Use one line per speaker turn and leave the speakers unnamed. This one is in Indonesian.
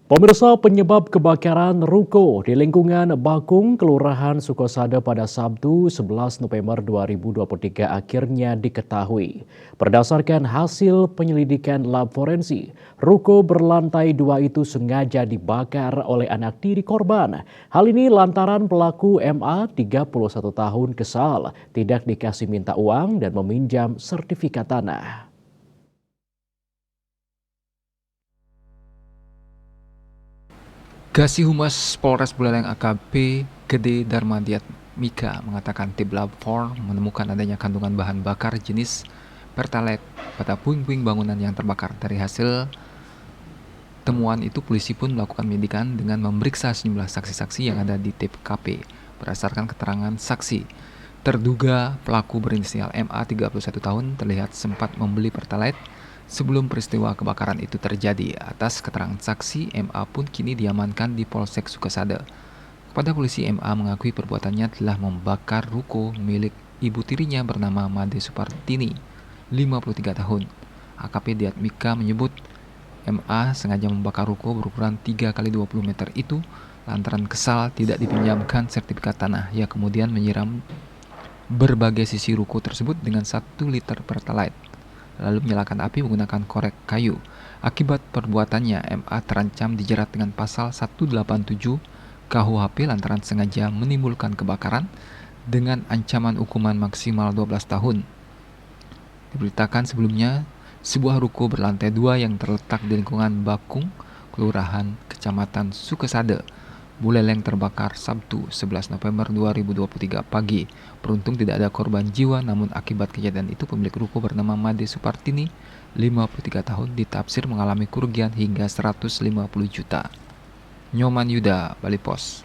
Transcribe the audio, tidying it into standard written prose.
Pemirsa, penyebab kebakaran ruko di lingkungan Bakung, Kelurahan Sukosada pada Sabtu 11 November 2023 akhirnya diketahui. Berdasarkan hasil penyelidikan lab forensik, ruko berlantai 2 itu sengaja dibakar oleh anak tiri korban. Hal ini lantaran pelaku MA 31 tahun kesal, tidak dikasih minta uang dan meminjam sertifikat tanah.
Kasih Humas Polres Buleleng AKP Gede Darmadiat Mika mengatakan tim Lab 4 menemukan adanya kandungan bahan bakar jenis Pertalite pada puing-puing bangunan yang terbakar. Dari hasil temuan itu, polisi pun melakukan penyidikan dengan memeriksa sejumlah saksi-saksi yang ada di TKP. Berdasarkan keterangan saksi, terduga pelaku berinisial MA 31 tahun terlihat sempat membeli Pertalite sebelum peristiwa kebakaran itu terjadi. Atas keterangan saksi, MA pun kini diamankan di Polsek Sukasada. Kepada polisi, MA mengakui perbuatannya telah membakar ruko milik ibu tirinya bernama Made Supartini, 53 tahun. AKP Diat Mika menyebut MA sengaja membakar ruko berukuran 3 kali 20 meter itu lantaran kesal tidak dipinjamkan sertifikat tanah. Ia kemudian menyiram berbagai sisi ruko tersebut dengan 1 liter Pertalite, lalu menyalakan api menggunakan korek kayu. Akibat perbuatannya, MA terancam dijerat dengan pasal 187 KUHP lantaran sengaja menimbulkan kebakaran dengan ancaman hukuman maksimal 12 tahun. Diberitakan sebelumnya, sebuah ruko berlantai 2 yang terletak di lingkungan Bakung, Kelurahan Kecamatan Sukasada, Buleleng terbakar Sabtu 11 November 2023 pagi. Beruntung tidak ada korban jiwa, namun akibat kejadian itu pemilik ruko bernama Made Supartini, 53 tahun, ditafsir mengalami kerugian hingga 150 juta. Nyoman Yuda, Bali Pos.